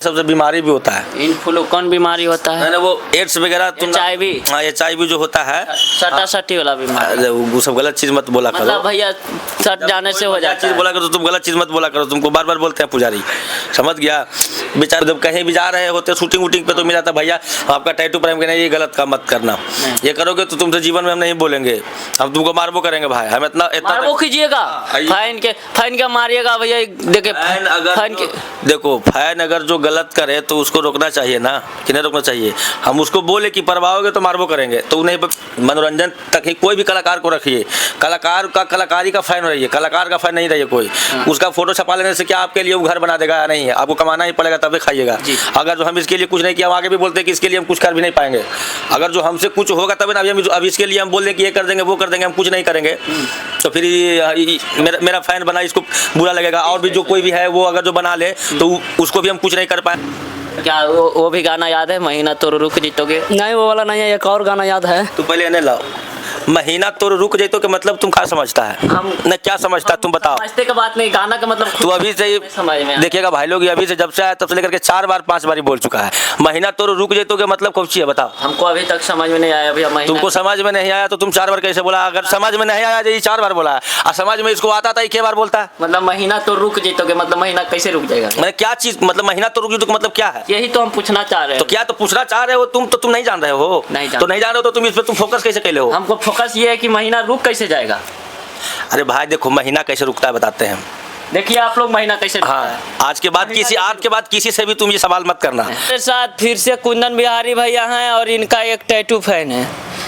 सबसे बीमारी भी होता है। इन फ्लू कौन बीमारी होता है? वो एड्स वगैरह तुम HIV। हाँ HIV जो होता है सटी वाला बीमारी। वो सब गलत चीज मत बोला करो। मतलब भैया सट जाने से हो जाता चीज है। बोला करो तुम गलत चीज मत बोला करो। तुमको बार बार बोलते हैं पुजारी, समझ गया? बेचारे जब कहीं भी जा रहे होते शूटिंग वूटिंग पे तो मिला था भैया आपका टैटू प्राइम के नहीं, ये गलत काम मत करना। ये करोगे तो तुमसे जीवन में हम नहीं बोलेंगे, हम तुमको मारबो करेंगे भाई। हम इतना मारबो कीजिएगा, फाइन के मारिएगा भैया। देखिए फाइन के देखो फाइन अगर जो गलत करे तो उसको रोकना चाहिए ना, कि नहीं रोकना चाहिए? हम उसको बोले कि परवाओगे तो मारबो करेंगे, तो उन्हें मनोरंजन तक ही कोई भी कलाकार को रखिए। कलाकार का कलाकारी का फाइन रहिए, कलाकार का फाइन नहीं रहिए कोई। उसका फोटो छपा लेने से क्या आपके लिए वो घर बना देगा? नहीं है, आपको कमाना ही पड़ेगा तभी खाइएगा। अगर जो हम इसके लिए कुछ नहीं किया, हम आगे भी बोलते हैं कि इसके लिए हम कुछ कर भी नहीं पाएंगे। अगर जो हमसे कुछ होगा तभी ना, अभी इसके लिए हम बोल दें कि ये कर देंगे वो कर देंगे, हम कुछ नहीं करेंगे तो फिर मेरा फाइन बना इसको बुरा लगेगा। और भी जो कोई भी है वो अगर जो बना ले तो उसको भी हम कुछ नहीं कर पाए। क्या वो भी गाना याद है, महीना तो रुक जीतोगे? नहीं वो वाला नहीं है, एक और गाना याद है। तू पहले इन्हें लाओ। महीना तो रुक जाए तो के मतलब तुम क्या समझता है? हम न क्या समझता तुम बताओ। समझते का बात नहीं, गाना का मतलब तू अभी से समझ में देखिएगा भाई लोग, अभी से जब से आया तब से लेकर के 4 बार 5 बार बोल चुका है। महीना तो रुक जाए तो के मतलब कौन सी है बताओ? हमको अभी तक समझ में नहीं आया भैया। तुमको समझ में नहीं आया तो तुम 4 बार कैसे बोला? अगर समझ में नहीं आया ये 4 बार बोला है, और समझ में इसको आता था ये बार बोलता है। मतलब महीना तो रुक जीतोगे मतलब महीना कैसे रुक जाएगा? मैंने क्या चीज मतलब महीना तो रुक जाए तो मतलब क्या है? यही तो हम पूछना चाह रहे हैं। तो क्या तो पूछना चाह रहे हो तुम? तो तुम नहीं जान रहे हो? नहीं तो नहीं जान रहे हो तो तुम इस पे तुम फोकस कैसे कर ले हो? हमको फोकस ये है कि महीना रुक कैसे जाएगा। अरे भाई देखो महीना कैसे रुकता है बताते हैं। देखिए आप लोग महीना कैसे हाँ, आज के बाद किसी से भी तुम ये सवाल मत करना। मेरे साथ फिर से कुंदन बिहारी भैया हैं और इनका एक टैटू फैन है।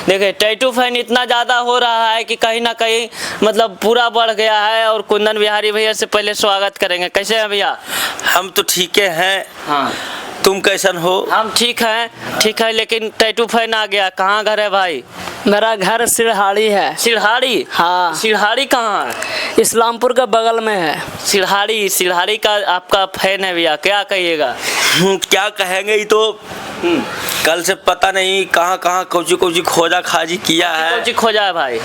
देखिए टैटू फैन इतना ज़्यादा हो रहा है कि कहीं ना कहीं मतलब पूरा बढ़ गया है। और कुंदन बिहारी भैया से पहले स्वागत करेंगे। कैसे हैं भैया? हम तो ठीक हैं। हाँ तुम कैसन हो? हम ठीक है लेकिन टैटू फैन आ गया। कहाँ घर है भाई? मेरा घर सिरहाड़ी है। सिरहाड़ी? हाँ। सिरहाड़ी कहाँ है? इस्लामपुर के बगल में है। सिरहाड़ी का आपका फैन है भैया, क्या कहिएगा? क्या कहेंगे, ये तो कल से पता नहीं कहाँ कहाँ कौची खोजा खाजी किया है। कौची खोजा है भाई?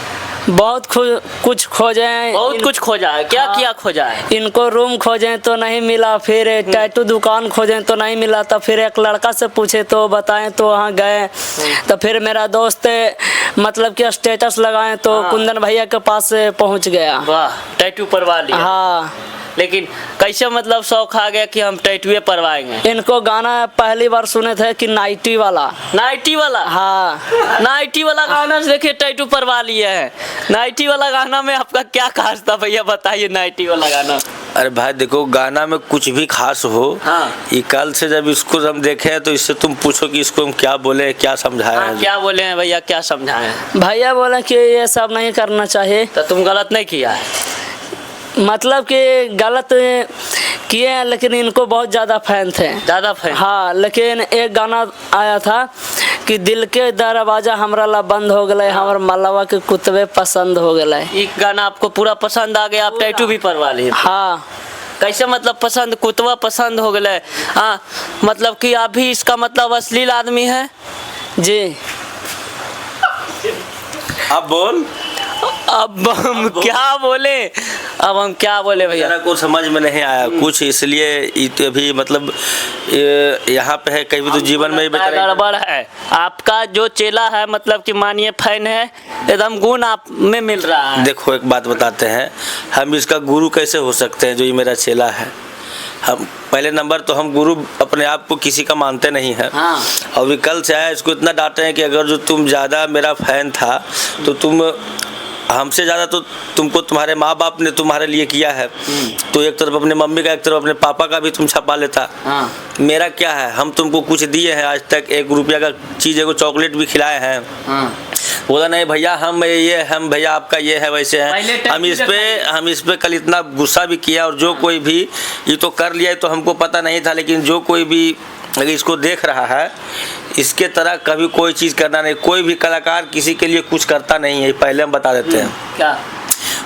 बहुत कुछ खोजे हैं। बहुत कुछ खोजा है। क्या किया खोजा है? इनको रूम खोजे तो नहीं मिला, फिर टैटू दुकान खोजे तो नहीं मिला, तो फिर एक लड़का से पूछे तो बताएं तो वहाँ गए। तो फिर मेरा दोस्त मतलब कि स्टेटस लगाए तो कुंदन भैया के पास पहुँच गया। वाह, टैटू परवा लिया। हाँ, लेकिन कैसे मतलब शौक आ गया कि हम टैटूए परवाएंगे? इनको गाना पहली बार सुने थे कि नाइटी वाला। हाँ, नाइटी वाला गाना से देखिए टैटू परवा लिए हैं। नाइटी वाला गाना में आपका क्या खास था भैया, बताइए। नाइटी वाला गाना? अरे भाई देखो गाना में कुछ भी खास हो, ये कल से जब इसको हम देखे तो इससे तुम पूछो कि इसको हम क्या बोले, क्या समझाए। क्या बोले हैं भैया, क्या समझाए? भैया बोले कि ये सब नहीं करना चाहिए। तो तुम गलत नहीं किया है? मतलब कि गलत किए हैं लेकिन इनको बहुत ज़्यादा फैन थे। ज़्यादा फैन? हाँ, लेकिन एक गाना आया था कि दिल के दरवाजा हमरा ला बंद हो गए, हमार मलवा के कुतबे पसंद हो गए। ये गाना आपको पूरा पसंद आ गया, आप टैटू भी परवा लिए? हाँ। कैसे मतलब पसंद, कुतवा पसंद हो गए? हाँ, मतलब कि आप भी इसका मतलब अश्लील आदमी है? जी। अब बोल। अब हम क्या बोले? अब हम क्या बोले भैया? मेरा को समझ में नहीं आया कुछ, इसलिए अभी मतलब यहाँ पे है, कहीं भी तो जीवन में गड़बड़ है। आपका जो चेला है मतलब कि मानिए फैन है, एकदम गुण आप में मिल रहा है। देखो एक बात बताते हैं, हम इसका गुरु कैसे हो सकते हैं जो ये मेरा चेला है? हम पहले नंबर तो हम गुरु अपने आप को किसी का मानते नहीं हैं। हाँ। और भी कल से आया इसको इतना डांटे हैं कि अगर जो तुम ज़्यादा मेरा फैन था तो तुम हमसे ज़्यादा तो तुमको तुम्हारे माँ बाप ने तुम्हारे लिए किया है, तो एक तरफ अपने मम्मी का एक तरफ अपने पापा का भी तुम छपा लेता। हाँ। मेरा क्या है, हम तुमको कुछ दिए हैं आज तक? 1 रुपया का चीज़ को चॉकलेट भी खिलाए हैं। हाँ। बोला नहीं भैया हम ये हम भैया आपका ये है वैसे है। हम इस पे कल इतना गुस्सा भी किया, और जो कोई भी ये तो कर लिया तो हमको पता नहीं था, लेकिन जो कोई भी अगर इसको देख रहा है, इसके तरह कभी कोई चीज़ करना नहीं। कोई भी कलाकार किसी के लिए कुछ करता नहीं है, पहले हम बता देते हैं। क्या?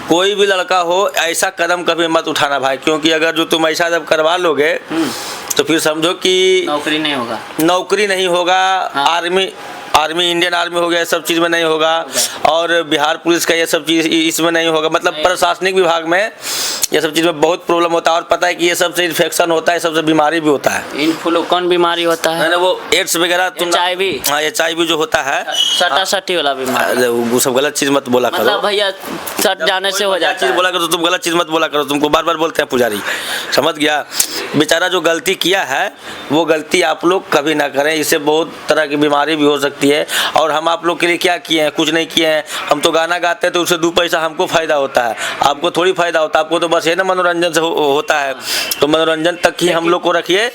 कोई भी लड़का हो ऐसा कदम कभी मत उठाना भाई, क्योंकि अगर जो तुम ऐसा जब करवा लोगे तो फिर समझो कि नौकरी नहीं होगा। हाँ। आर्मी इंडियन आर्मी हो गया, सब चीज़ में नहीं होगा, और बिहार पुलिस का ये सब चीज़ इसमें नहीं होगा। मतलब प्रशासनिक विभाग में ये सब चीज़ में बहुत प्रॉब्लम होता है। और पता है कि ये सबसे इन्फेक्शन होता है, सबसे बीमारी भी होता है। इन्फ्लू कौन बीमारी होता है? मैंने वो एड्स वगैरह HIV? हाँ, HIV जो होता है, सटा सटी वाला बीमारी। अरे वो सब गलत चीज़ मत बोला करो। मतलब भैया सट जाने से हो जाता चीज़ है। बोला करो, तुम गलत चीज़ मत बोला करो। तुमको बार बार बोलते हैं पुजारी, समझ गया? बेचारा जो गलती किया है वो गलती आप लोग कभी ना करें, इससे बहुत तरह की बीमारी भी हो सकती है। और हम आप लोग के लिए क्या किए हैं? कुछ नहीं किए हैं। हम तो गाना गाते हैं तो उससे 2 पैसा हमको फ़ायदा होता है, आपको थोड़ी फ़ायदा होता है। आपको तो बस ये ना मनोरंजन से होता है, तो मनोरंजन तक ही हम लोग को रखिए।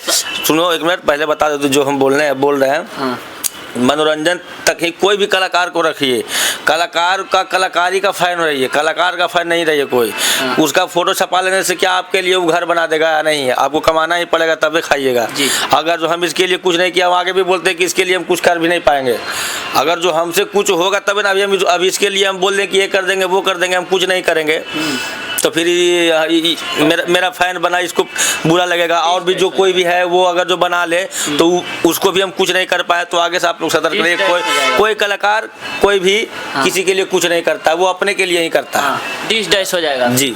सुनो एक मिनट, पहले बता दो जो हम बोल रहे हैं मनोरंजन तक ही कोई भी कलाकार को रखिए। कलाकार का कलाकारी का फैन रहिए, कलाकार का फैन नहीं रहिए कोई। उसका फोटो छपा लेने से क्या आपके लिए वो घर बना देगा या नहीं? आपको कमाना ही पड़ेगा तभी खाइएगा। अगर जो हम इसके लिए कुछ नहीं किया, हम आगे भी बोलते हैं कि इसके लिए हम कुछ कर भी नहीं पाएंगे। अगर जो हमसे कुछ होगा तभी ना, अभी इसके लिए हम बोल दें कि ये कर देंगे वो कर देंगे, हम कुछ नहीं करेंगे तो फिर मेरा फैन बना, इसको बुरा लगेगा। और भी जो कोई भी है वो अगर जो बना ले तो उसको भी हम कुछ नहीं कर पाए, तो आगे से आप लोग सतर्क रहिए। कोई कलाकार कोई भी किसी के लिए कुछ नहीं करता, वो अपने के लिए ही करता है। डिश डैश हो जाएगा जी।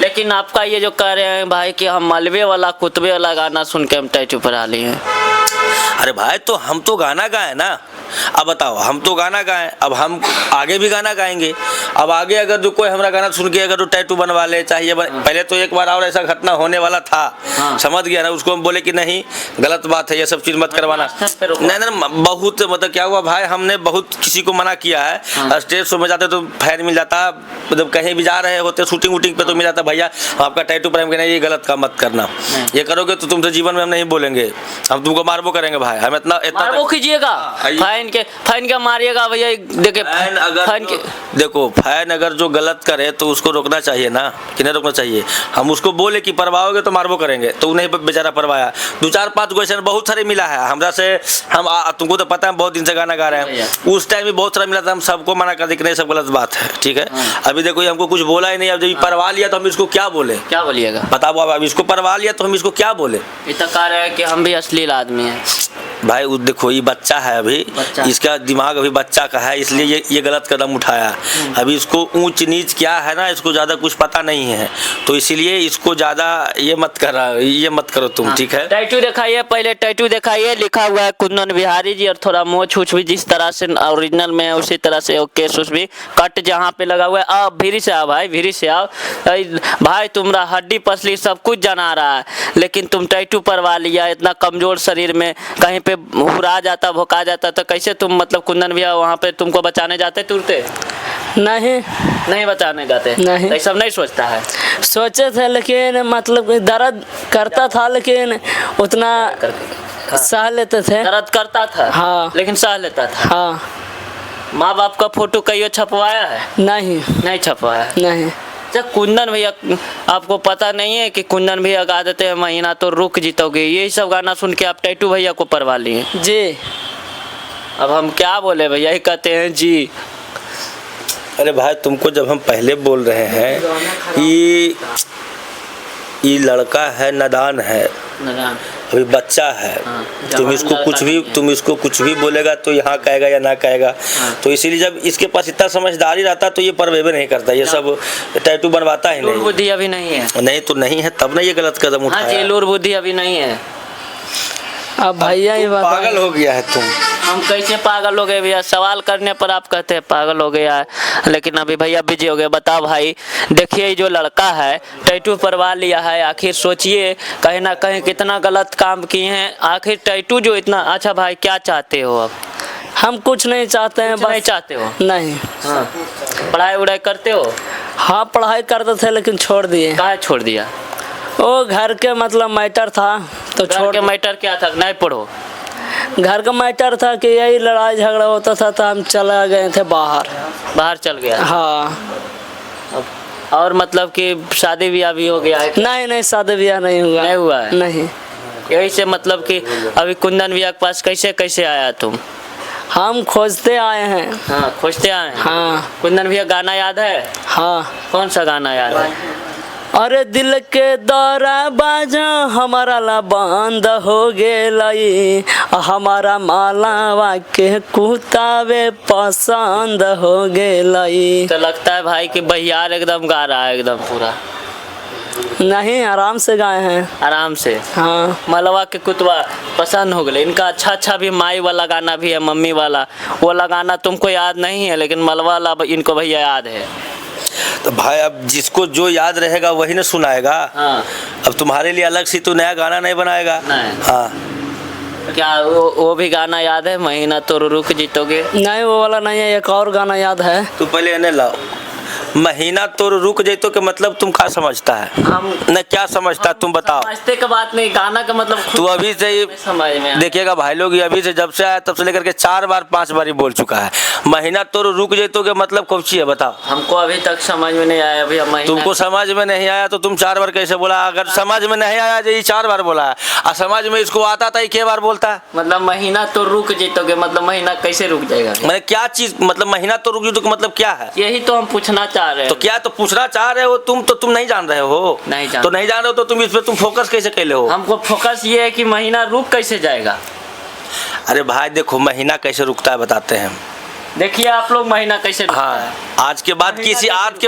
लेकिन आपका ये जो कह रहे हैं भाई कि हम मलबे वाला कुतबे वाला गाना सुन के हम टैटू पर लिए हैं। अरे भाई, तो हम तो गाना गाए ना। अब बताओ, हम तो गाना गाएं, अब हम आगे भी गाना गाएंगे। अब आगे अगर जो कोई हमारा गाना सुन के अगर जो टैटू बनवा ले, चाहिए पहले तो एक बार और ऐसा घटना होने वाला था, समझ गया ना? उसको हम बोले कि नहीं, गलत बात है, ये सब चीज़ मत करवाना। नहीं, बहुत मतलब क्या हुआ भाई, हमने बहुत किसी को मना किया है। स्टेज शो में जाते तो फैन मिल जाता, मतलब कहीं भी जा रहे होते शूटिंग वूटिंग पे तो मिल जाता, भैया आपका टैटू पर हम कहना ये गलत काम मत करना, ये करोगे तो तुमसे जीवन में हम नहीं बोलेंगे, हम तुमको मारबो करेंगे भाई। हम इतना मारबो कीजिएगा, फैन के मारिएगा भैया। देखिए फैन अगर जो गलत करे तो उसको रोकना चाहिए ना, कि नहीं रोकना चाहिए? हम उसको बोले कि परवाओगे तो मारबो करेंगे, तो उन्हें बेचारा परवाया। 2-4-5 क्वेश्चन बहुत सारे मिला है हमरा से। हम तुमको तो पता है बहुत दिन से गाना गा रहे हैं, उस टाइम भी बहुत सारा मिला था। हम सबको मना कर दी कि नहीं, सब गलत बात है, ठीक है? अभी देखो हमको कुछ बोला ही नहीं। अब जब परवा लिया तो हम इसको क्या बोले? क्या बोलिएगा बताओ। अब इसको परवा लिया तो हम इसको क्या बोले? इतना कह रहे हैं कि हम भी अश्लील आदमी हैं भाई। देखो ये बच्चा है अभी, इसका दिमाग अभी बच्चा का है, इसलिए ये गलत कदम उठाया। अभी इसको ऊंच नीच क्या है ना, इसको ज़्यादा कुछ पता नहीं है, तो इसीलिए इसको ज़्यादा ये मत करो तुम, ठीक है? टैटू दिखाइए, पहले टैटू दिखाइए। लिखा हुआ है कुंदन बिहारी जी, और थोड़ा मोछ उछ भी जिस तरह से ओरिजिनल में है उसी तरह से, केस उस भी कट जहाँ पे लगा हुआ है। अब भीरी से आओ भाई, भीरी से आओ भाई। तुम्हारा हड्डी पसली सब कुछ जना रहा है, लेकिन तुम टैटू परवा लिया। इतना कमजोर शरीर में कहीं पे हुरा जाता, भोका जाता, तो कैसे तुम मतलब कुंदन भैया वहाँ पे तुमको बचाने जाते? तुरते नहीं बचाने जाते? नहीं, तो सब नहीं सोचता है। सोचे थे लेकिन मतलब दर्द करता था, लेकिन उतना सह लेते थे। दर्द करता था हाँ, लेकिन सह लेता था। हाँ। माँ बाप का फोटो कहीं छपवाया है? नहीं छपवाया है। नहीं। कुंदन भैया, आपको पता नहीं है कि कुंदन भैया गा देते हैं महीना तो रुक जीतोगे, यही सब गाना सुन के आप टैटू भैया को परवा लिए जी। अब हम क्या बोले भैया, ही कहते हैं जी। अरे भाई, तुमको जब हम पहले बोल रहे हैं ये लड़का है, नादान है, अभी बच्चा है। तुम इसको कुछ भी बोलेगा तो यहाँ कहेगा या ना कहेगा। तो इसीलिए जब इसके पास इतना समझदारी रहता तो ये परवेबे नहीं करता, ये सब टैटू बनवाता ही नहीं। बुद्धि अभी नहीं है। नहीं तो नहीं है, तब ना ये गलत कदम उठाया। लूर बुद्धि अभी नहीं है। अब भैया ही पागल हो गया है तुम। हम कैसे पागल हो गए भैया? सवाल करने पर आप कहते हैं पागल हो गया है, लेकिन अभी भैया बिजी हो गए। बताओ भाई, देखिए जो लड़का है टैटू परवा लिया है, आखिर सोचिए कहीं ना कहीं कितना गलत काम किए हैं। आखिर टैटू जो इतना अच्छा, भाई क्या चाहते हो अब? हम कुछ नहीं चाहते हैं। नहीं चाहते हो? नहीं। हाँ। पढ़ाई वढ़ाई करते हो? हाँ, पढ़ाई करते थे लेकिन छोड़ दिए। काहे छोड़ दिया? वो घर के मतलब मैटर था तो छोड़ के। मैटर क्या था? नहीं पढ़ो? घर का मैटर था कि यही लड़ाई झगड़ा होता था, तो हम चला गए थे बाहर चल गया। हाँ। और मतलब कि शादी ब्याह भी हो गया है? नहीं, शादी ब्याह नहीं हुआ है। नहीं। यही से मतलब कि अभी कुंदन भैया के पास कैसे आया तुम? हम खोजते आए हैं। हाँ, खोजते आए हैं। हाँ। कुंदन भैया गाना याद है? हाँ। कौन सा गाना याद है? अरे दिल के दौरा बाजा हमारा ला बंद हो गेलई, हमारा मालावा के कुतावे पसंद हो गेलई। तो लगता है भाई कि बहियार एकदम गा रहा है, एकदम पूरा। नहीं, आराम से गाए हैं। आराम से। हाँ। मलवा के कुतवा पसंद हो गए। इनका अच्छा भी माई वाला गाना भी है, मम्मी वाला। वो वाला गाना तुमको याद नहीं है, लेकिन मलवा वाला इनको भैया याद है। तो भाई अब जिसको जो याद रहेगा वही ना सुनाएगा। हाँ। अब तुम्हारे लिए अलग से तो नया गाना नहीं बनाएगा। नहीं। हाँ। क्या वो भी गाना याद है, महीना तो रुक जीतोगे? नहीं, वो वाला नहीं है, एक और गाना याद है। तू पहले इन्हें लाओ। महीना तो रुक जैतो के मतलब तुम क्या समझता है? हम न क्या समझता तुम बताओ। समझते के बात नहीं, गाना का मतलब खुद तू अभी से ही समझ में आया। देखिएगा भाई लोग, ये अभी से जब से आया तब से लेकर के 4 बार 5 बार ही बोल चुका है। महीना तो रुक जैतो के मतलब कौन सी है बताओ। हमको अभी तक समझ में नहीं आया भैया। महीना तुमको समझ में नहीं आया तो तुम 4 बार कैसे बोला? अगर समझ में नहीं आया ये 4 बार बोला है, और समझ में इसको आता था ये क्या बार बोलता है? मतलब महीना तो रुक जीतोगे, मतलब महीना कैसे रुक जाएगा? मैंने क्या चीज मतलब महीना तो रुक जैतो का मतलब क्या है? यही तो हम पूछना चाह रहे हैं। तो क्या तो पूछना चाह रहे हो तुम? तो तुम नहीं जान रहे हो। नहीं जान। तो नहीं जान रहे हो तो तुम इस पे तुम फोकस कैसे कैले हो? हमको फोकस ये है कि महीना रुक कैसे जाएगा। अरे भाई देखो, महीना कैसे रुकता है बताते हैं। देखिए आप लोग, महीना कैसे रुकता है। हाँ, आज के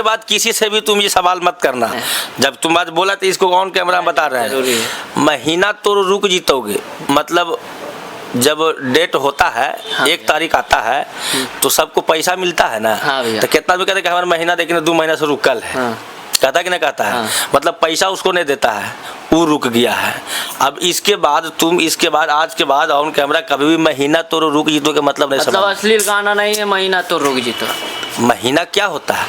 बाद किसी से भी तुम ये सवाल मत करना। जब तुम आज बोला तो इसको ऑन कैमरा में बता रहे जरूरी हैं। महीना तो रुक जीतोगे मतलब जब डेट होता है, हाँ 1 तारीख आता है तो सबको पैसा मिलता है ना। हाँ भैया। तो कितना भी कहते कि हमारा महीना देखने 2 महीना से रुकल है। हाँ। कहता कि नहीं कहता है? हाँ। मतलब पैसा उसको नहीं देता है, वो रुक गया है। अब इसके बाद आज के बाद ऑन कैमरा कभी भी महीना तो रुक जीतो के मतलब नहीं मतलब समझ। असली गाना नहीं है महीना तो रुक जीतो। महीना क्या होता है?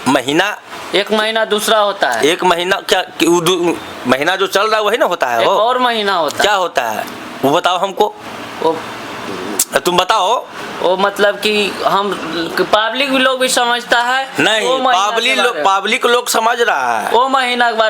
महीना एक महीना दूसरा होता है। एक महीना क्या महीना जो चल रहा है वही ना होता है एक वो। और महीना होता है। क्या होता है वो बताओ हमको। वो तुम बताओ। वो मतलब कि हम पब्लिक लोग भी समझता है। नहीं, वो महीना के बारे में। पब्लिक लोग समझ रहा है। वो महीना के बारे